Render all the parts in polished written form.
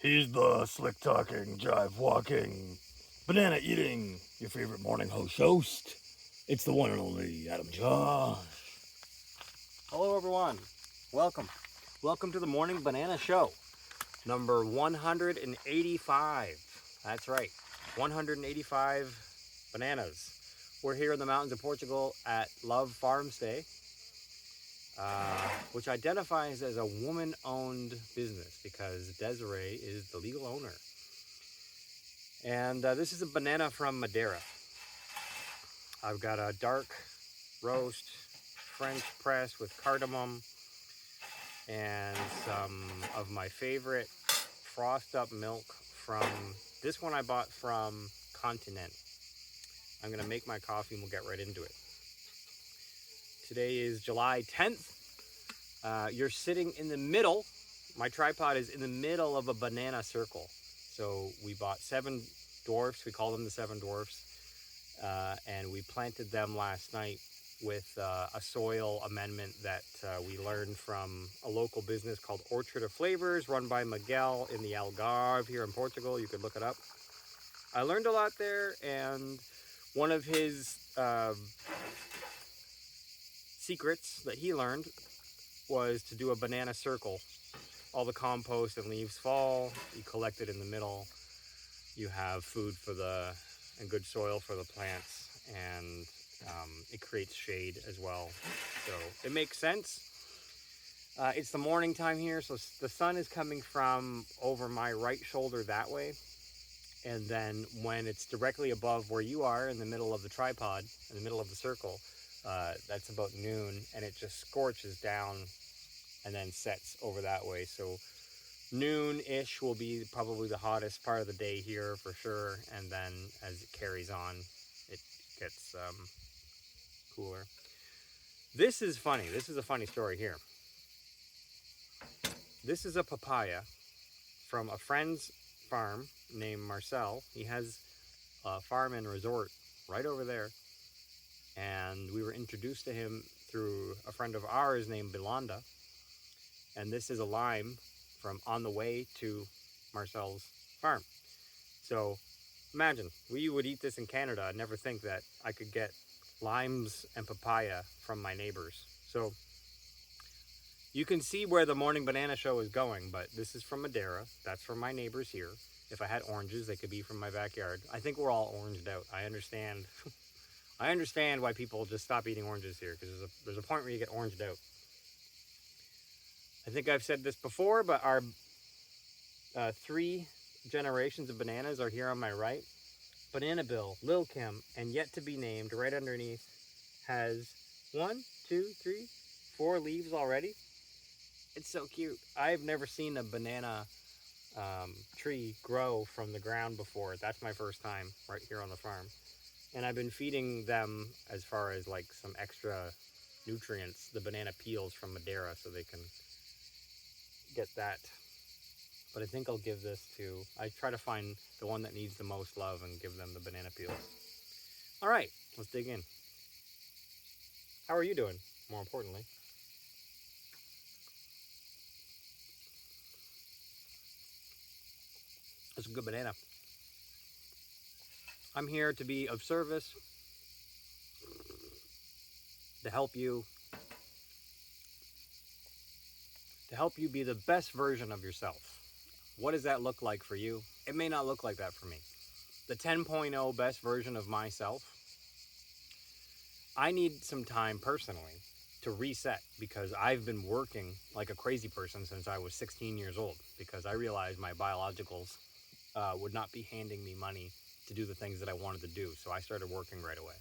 He's the slick talking, jive walking, banana eating, your favorite morning host. It's the one and only Adam Josh. Hello, everyone. Welcome. Welcome to the Morning Banana Show, number 185. That's right, 185 bananas. We're here in the mountains of Portugal at Love Farm Stay, which identifies as a woman-owned business because Desiree is the legal owner. And this is a banana from Madeira. I've got a dark roast French press with cardamom and some of my favorite frost up milk from this one I bought from Continent. I'm going to make my coffee and we'll get right into it. Today is July 10th. You're sitting in the middle. My tripod is in the middle of a banana circle. So we bought 7 dwarfs. We call them the 7 dwarfs. And we planted them last night with a soil amendment that we learned from a local business called Orchard of Flavors, run by Miguel in the Algarve here in Portugal. You could look it up. I learned a lot there, and one of his secrets that he learned was to do a banana circle. All the compost and leaves fall, you collect it in the middle, you have food and good soil for the plants, and it creates shade as well. So it makes sense. It's the morning time here, so the sun is coming from over my right shoulder that way. And then when it's directly above where you are in the middle of the tripod, in the middle of the circle, that's about noon, and it just scorches down and then sets over that way. So noon-ish will be probably the hottest part of the day here for sure. And then as it carries on, it gets cooler. This is funny. This is a funny story here. This is a papaya from a friend's farm named Marcel. He has a farm and resort right over there. And we were introduced to him through a friend of ours named Belanda. And this is a lime from on the way to Marcel's farm. So imagine, we would eat this in Canada and never think that I could get limes and papaya from my neighbors. So you can see where the Morning Banana Show is going, but this is from Madeira. That's from my neighbors here. If I had oranges, they could be from my backyard. I think we're all oranged out. I understand. I understand why people just stop eating oranges here, because there's a point where you get oranged out. I think I've said this before, but our 3 generations of bananas are here on my right. Banana Bill, Lil Kim, and yet to be named right underneath has 1, 2, 3, 4 leaves already. It's so cute. I've never seen a banana tree grow from the ground before. That's my first time right here on the farm. And I've been feeding them, as far as like some extra nutrients, the banana peels from Madeira, so they can get that. But I think I'll give this to, I try to find the one that needs the most love and give them the banana peels. All right, let's dig in. How are you doing, more importantly? It's a good banana. I'm here to be of service, to help you be the best version of yourself. What does that look like for you? It may not look like that for me. The 10.0 best version of myself, I need some time personally to reset, because I've been working like a crazy person since I was 16 years old, because I realized my biologicals would not be handing me money to do the things that I wanted to do. So I started working right away.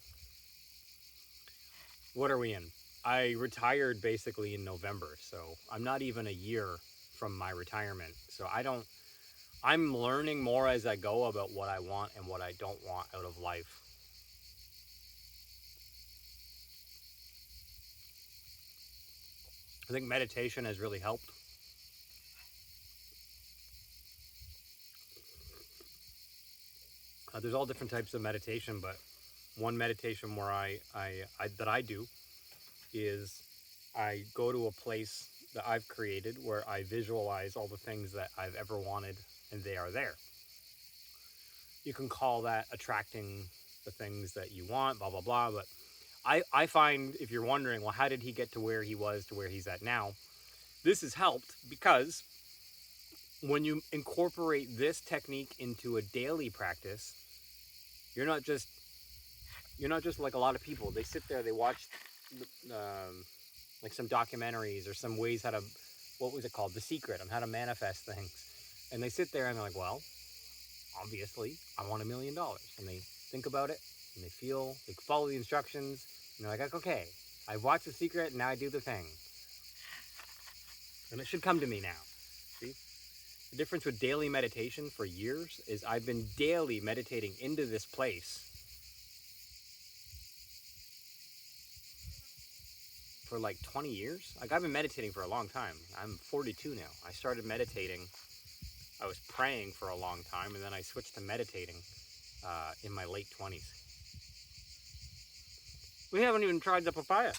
What are we in? I retired basically in November, so I'm not even a year from my retirement. So I'm learning more as I go about what I want and what I don't want out of life. I think meditation has really helped. There's all different types of meditation, but one meditation where that I do is I go to a place that I've created where I visualize all the things that I've ever wanted and they are there. You can call that attracting the things that you want, blah, blah, blah. But I find, if you're wondering, well, how did he get to where he was to where he's at now? This has helped because when you incorporate this technique into a daily practice, you're not just like a lot of people. They sit there, they watch like some documentaries or some ways how to, what was it called? The Secret on how to manifest things. And they sit there and they're like, well, obviously I want $1 million. And they think about it and they follow the instructions and they're like, okay, I've watched The Secret and now I do the thing. And it should come to me now. See? The difference with daily meditation for years is I've been daily meditating into this place for like 20 years. Like, I've been meditating for a long time. I'm 42 now. I started meditating. I was praying for a long time, and then I switched to meditating in my late 20s. We haven't even tried the papaya.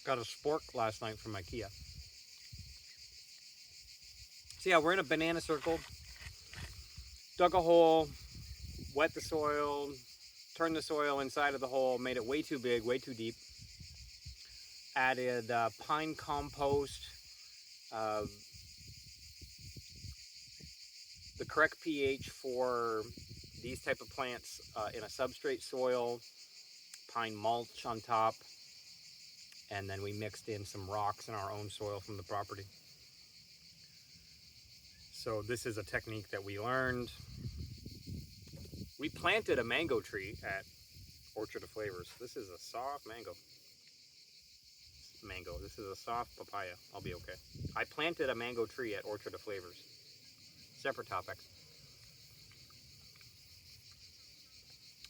Got a spork last night from IKEA. So yeah, we're in a banana circle. Dug a hole, wet the soil, turned the soil inside of the hole, made it way too big, way too deep. Added pine compost, the correct pH for these type of plants in a substrate soil, pine mulch on top, and then we mixed in some rocks in our own soil from the property. So this is a technique that we learned. We planted a mango tree at Orchard of Flavors. This is a soft mango. This is a soft papaya. I'll be okay. I planted a mango tree at Orchard of Flavors. Separate topic.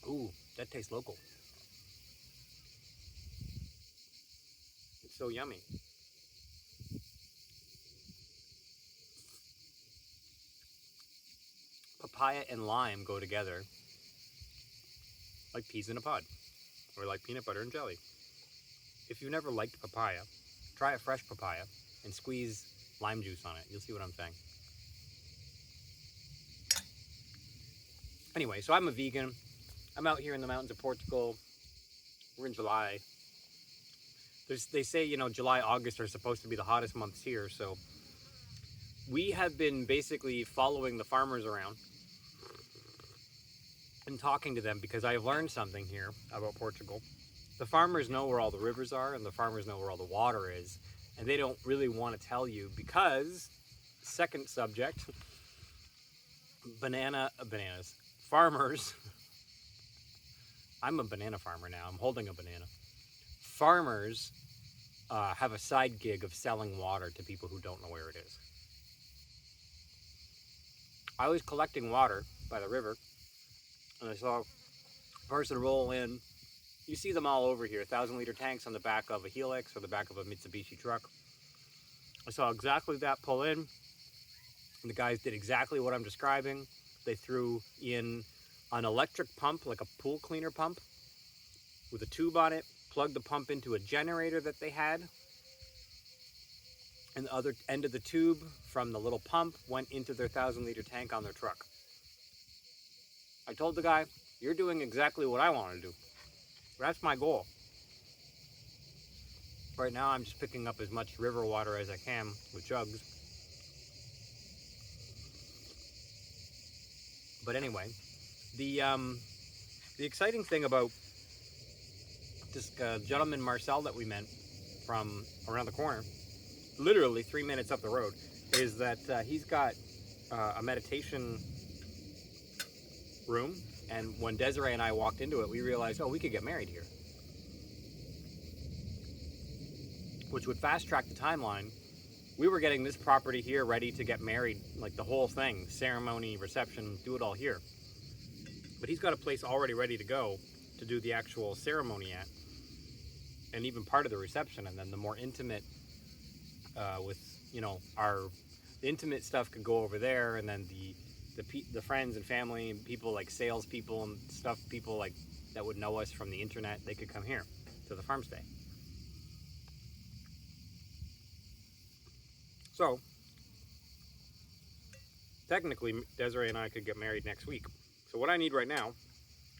Ooh, that tastes local. It's so yummy. Papaya and lime go together like peas in a pod, or like peanut butter and jelly. If you've never liked papaya, try a fresh papaya and squeeze lime juice on it. You'll see what I'm saying. Anyway, so I'm a vegan. I'm out here in the mountains of Portugal. We're in July. They say, you know, July, August are supposed to be the hottest months here. So we have been basically following the farmers around and talking to them because I've learned something here about Portugal. The farmers know where all the rivers are and the farmers know where all the water is. And they don't really want to tell you because, second subject, bananas. Farmers, I'm a banana farmer now. I'm holding a banana. Farmers have a side gig of selling water to people who don't know where it is. I was collecting water by the river and I saw a person roll in. You see them all over here, 1,000-liter tanks on the back of a Helix or the back of a Mitsubishi truck. I saw exactly that pull in. And the guys did exactly what I'm describing. They threw in an electric pump, like a pool cleaner pump, with a tube on it, plugged the pump into a generator that they had, and the other end of the tube from the little pump went into their 1,000-liter tank on their truck. I told the guy, you're doing exactly what I want to do. That's my goal. Right now I'm just picking up as much river water as I can with jugs. But anyway, the exciting thing about this gentleman Marcel that we met from around the corner, literally 3 minutes up the road, is that he's got a meditation room. And when Desiree and I walked into it, we realized, oh, we could get married here. Which would fast track the timeline. We were getting this property here ready to get married, like the whole thing, ceremony, reception, do it all here. But he's got a place already ready to go to do the actual ceremony at, and even part of the reception, and then the more intimate with, you know, the intimate stuff could go over there, and then the friends and family and people like salespeople and stuff, people like that would know us from the internet, they could come here to the farm stay. So, technically, Desiree and I could get married next week. So what I need right now,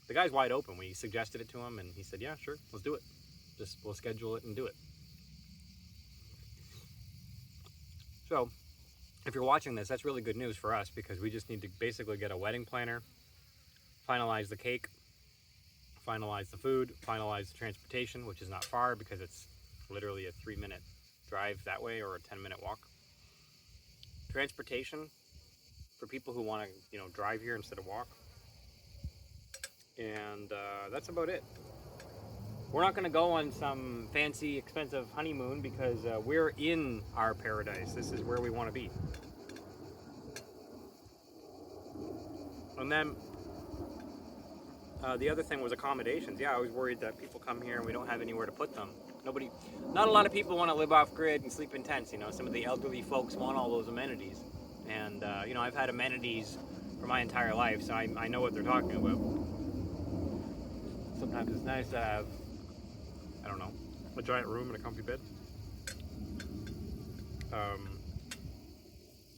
the guy's wide open. We suggested it to him, and he said, yeah, sure, let's do it. We'll schedule it and do it. So, if you're watching this, that's really good news for us because we just need to basically get a wedding planner, finalize the cake, finalize the food, finalize the transportation, which is not far because it's literally a 3-minute drive that way or a 10-minute walk. Transportation for people who want to, drive here instead of walk. And that's about it. We're not going to go on some fancy, expensive honeymoon because we're in our paradise. This is where we want to be. And then the other thing was accommodations. Yeah, I was worried that people come here and we don't have anywhere to put them. Not a lot of people want to live off grid and sleep in tents. Some of the elderly folks want all those amenities. And, I've had amenities for my entire life, so I know what they're talking about. Sometimes it's nice to have, a giant room and a comfy bed.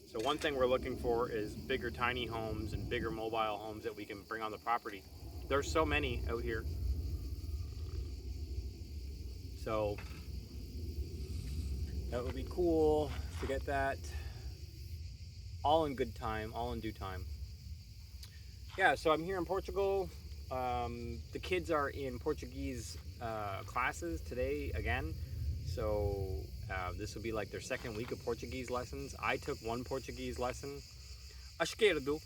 So one thing we're looking for is bigger tiny homes and bigger mobile homes that we can bring on the property. There's so many out here. So that would be cool to get that all in good time, all in due time. Yeah, so I'm here in Portugal. The kids are in Portuguese classes today again. So this will be like their second week of Portuguese lessons. I took one Portuguese lesson. Esquerdo.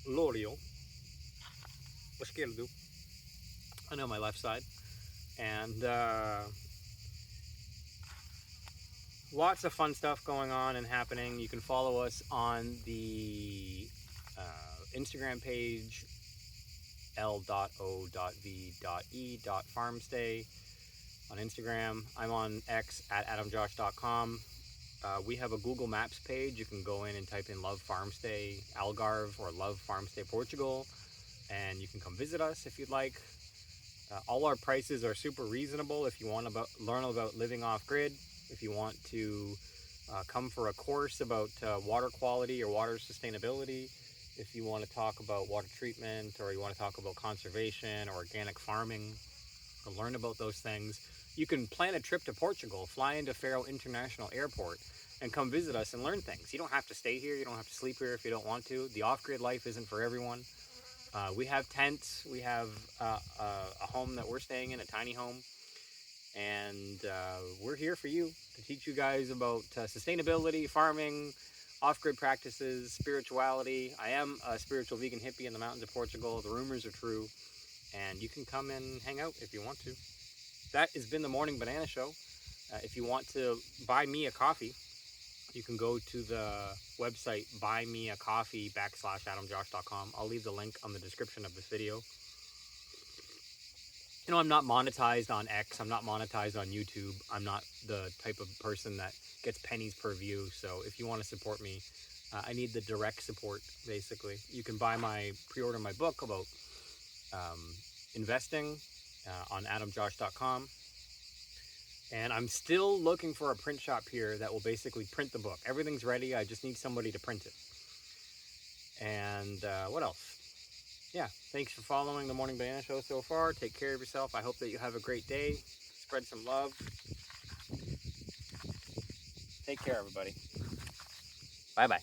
Lorio. Esquerdo. I know my left side. And lots of fun stuff going on and happening. You can follow us on the Instagram page, l.o.v.e.farmstay on Instagram. I'm on X at adamjosh.com. We have a Google Maps page. You can go in and type in Love Farmstay Algarve or Love Farmstay Portugal, and you can come visit us if you'd like. All our prices are super reasonable if you want to learn about living off grid, if you want to come for a course about water quality or water sustainability, if you want to talk about water treatment, or you want to talk about conservation or organic farming, or learn about those things, you can plan a trip to Portugal, fly into Faro International Airport, and come visit us and learn things. You don't have to stay here. You don't have to sleep here if you don't want to. The off-grid life isn't for everyone. We have tents. We have a home that we're staying in, a tiny home. And we're here for you to teach you guys about sustainability, farming, off-grid practices, spirituality. I am a spiritual vegan hippie in the mountains of Portugal. The rumors are true. And you can come and hang out if you want to. That has been the Morning Banana Show. If you want to buy me a coffee, you can go to the website buymeacoffee.com/adamjosh.com. I'll leave the link on the description of this video. I'm not monetized on X. I'm not monetized on YouTube. I'm not the type of person that gets pennies per view. So if you want to support me, I need the direct support, basically. You can pre-order my book about investing on adamjosh.com. And I'm still looking for a print shop here that will basically print the book. Everything's ready. I just need somebody to print it. And what else? Yeah, thanks for following the Morning Banana Show so far. Take care of yourself. I hope that you have a great day. Spread some love. Take care, everybody. Bye-bye.